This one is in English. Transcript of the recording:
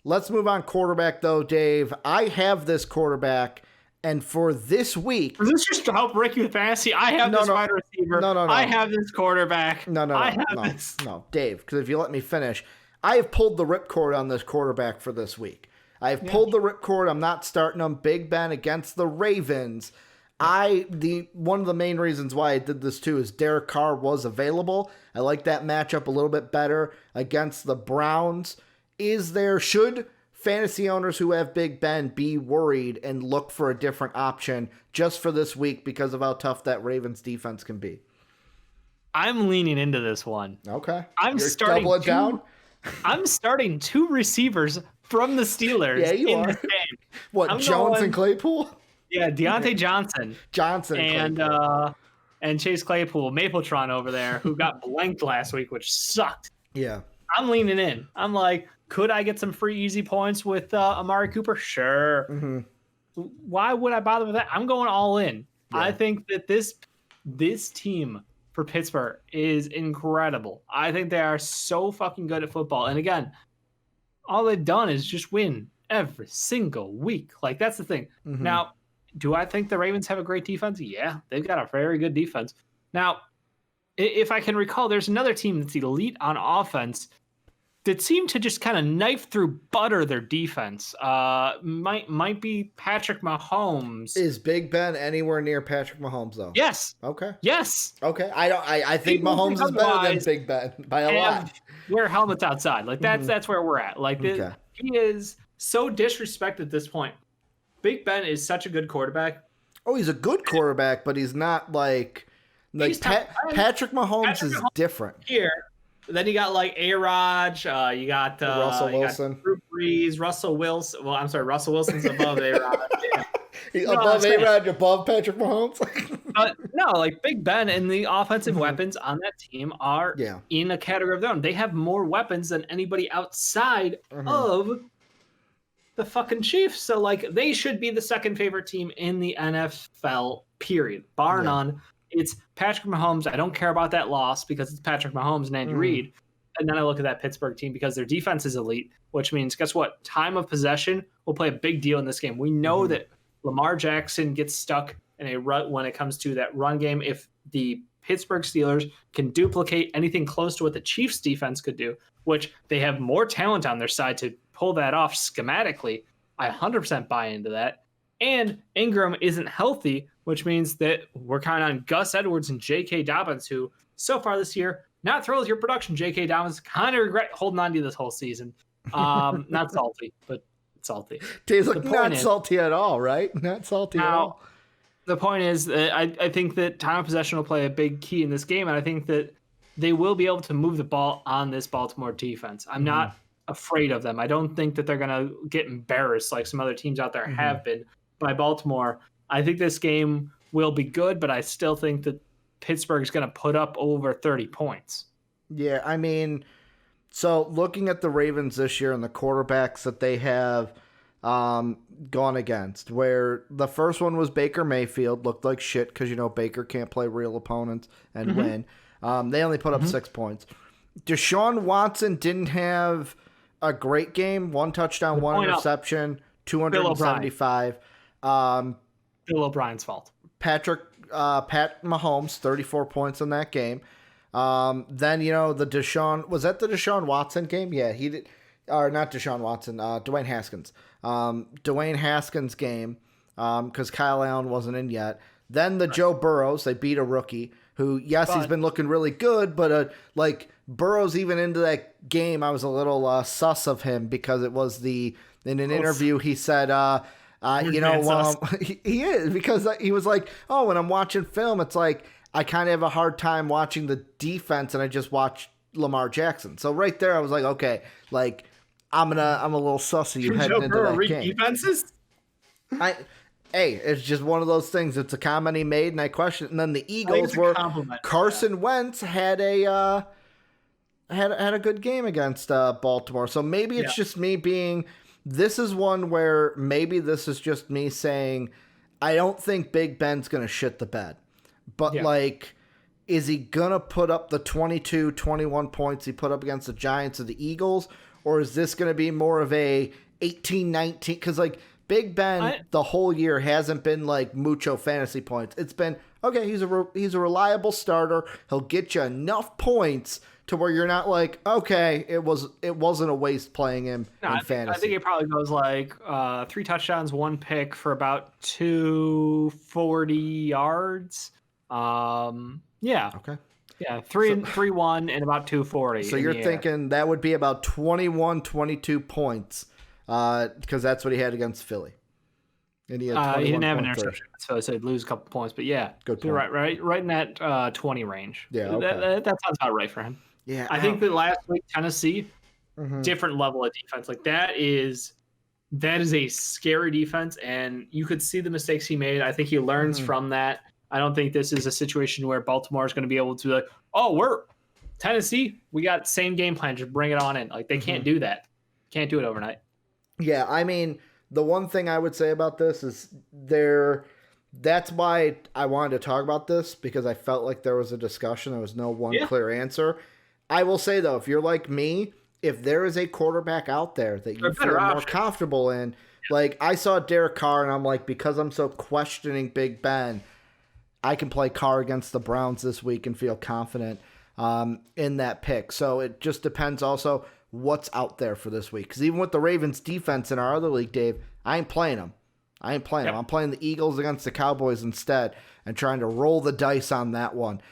Let's move on quarterback, though, Dave. I have this quarterback, and for this week... Is this just to help Ricky with fantasy? I have this wide receiver. No. I have this quarterback. No, Dave, because if you let me finish, I have pulled the ripcord on this quarterback for this week. I have pulled the ripcord. I'm not starting him. Big Ben against the Ravens. One of the main reasons why I did this too is Derek Carr was available. I like that matchup a little bit better against the Browns. Should fantasy owners who have Big Ben be worried and look for a different option just for this week because of how tough that Ravens defense can be? I'm leaning into this one. Okay. I'm starting two receivers from the Steelers in this game. What, Jones and Claypool? Yeah, Deontay Johnson and Chase Claypool, Mapletron over there, who got blanked last week, which sucked. Yeah. I'm leaning in. I'm like, could I get some free easy points with Amari Cooper? Sure. Mm-hmm. Why would I bother with that? I'm going all in. Yeah. I think that this team for Pittsburgh is incredible. I think they are so fucking good at football. And again, all they've done is just win every single week. Like, that's the thing. Mm-hmm. Now, do I think the Ravens have a great defense? Yeah, they've got a very good defense. Now, if I can recall, there's another team that's elite on offense that seemed to just kind of knife through butter their defense. Might be Patrick Mahomes. Is Big Ben anywhere near Patrick Mahomes, though? Yes. Okay. Yes. Okay. I think Mahomes is better than Big Ben by a lot. Wear helmets outside. Like, that's where we're at. Like, he is so disrespected at this point. Big Ben is such a good quarterback. Oh, he's a good quarterback, but he's not like Patrick Mahomes is different. Here, then you got like A-Rod, you got Russell Wilson, got Drew Brees, Russell Wilson. Well, I'm sorry, Russell Wilson's above A-Rod. Yeah. Above A-Rod, above Patrick Mahomes. No, like Big Ben and the offensive weapons on that team are in a category of their own. They have more weapons than anybody outside of the fucking Chiefs. So, like, they should be the second favorite team in the NFL, period. Bar none. It's Patrick Mahomes. I don't care about that loss because it's Patrick Mahomes and Andy Reid. And then I look at that Pittsburgh team because their defense is elite, which means, guess what? Time of possession will play a big deal in this game. We know that Lamar Jackson gets stuck in a rut when it comes to that run game. If the Pittsburgh Steelers can duplicate anything close to what the Chiefs defense could do, which they have more talent on their side to pull that off schematically, I 100% buy into that. And Ingram isn't healthy, which means that we're counting on Gus Edwards and J.K. Dobbins, who so far this year, not thrilled with your production, J.K. Dobbins. Kind of regret holding on to you this whole season. Not salty, but salty. Tastes like not salty at all, right? Not salty at all. The point is that I think that time of possession will play a big key in this game, and I think that they will be able to move the ball on this Baltimore defense. I'm not afraid of them. I don't think that they're going to get embarrassed like some other teams out there have been by Baltimore. I think this game will be good, but I still think that Pittsburgh is going to put up over 30 points. Yeah, I mean, so looking at the Ravens this year and the quarterbacks that they have gone against, where the first one was Baker Mayfield, looked like shit because, Baker can't play real opponents and win. They only put up 6 points. Deshaun Watson didn't have a great game. 1 touchdown, 1 interception, 275. Bill O'Brien's fault. Pat Mahomes, 34 points in that game. Then, the Deshaun... Was that the Deshaun Watson game? Yeah, he did... Or not Deshaun Watson, Dwayne Haskins. Dwayne Haskins game, because Kyle Allen wasn't in yet. Then the Joe Burrows, they beat a rookie who, he's been looking really good, but Burrows even into that game, I was a little sus of him because it was in an interview he said, he is, because he was like, oh, when I'm watching film, it's like I kind of have a hard time watching the defense and I just watch Lamar Jackson. So right there, I was like, okay, like I'm a little sus of you heading into that game. Defenses? Hey, it's just one of those things. It's a comment he made, and I question. And then the Eagles were Carson Wentz had a good game against Baltimore. So maybe it's just me being. This is one where maybe this is just me saying I don't think Big Ben's gonna shit the bed, but is he gonna put up the 22, 21 points he put up against the Giants or the Eagles, or is this going to be more of a 18-19? Because like Big Ben the whole year hasn't been like mucho fantasy points. It's been, okay, he's a reliable starter. He'll get you enough points to where you're not like, okay, it wasn't a waste playing him in fantasy. I think it probably goes like 3 touchdowns, 1 pick for about 240 yards. Yeah. Okay. Yeah, 3-1 and about 240. So you're thinking that would be about 21, 22 points, because that's what he had against Philly. And he didn't have an interception, so he'd lose a couple points. But yeah, good point. You're right in that 20 range. Yeah, okay. that sounds about right for him. Yeah, I think that last week Tennessee, different level of defense. Like that is a scary defense, and you could see the mistakes he made. I think he learns from that. I don't think this is a situation where Baltimore is going to be able to be like, oh, we're Tennessee. We got same game plan. Just bring it on in. Like they can't do that. Can't do it overnight. Yeah, I mean, the one thing I would say about this is that's why I wanted to talk about this, because I felt like there was a discussion. There was no one clear answer. I will say, though, if you're like me, if there is a quarterback out there that you feel more comfortable in, like I saw Derek Carr and I'm like, because I'm so questioning Big Ben, I can play Carr against the Browns this week and feel confident in that pick. So it just depends also what's out there for this week. Because even with the Ravens defense in our other league, Dave, I ain't playing them. I'm playing the Eagles against the Cowboys instead and trying to roll the dice on that one.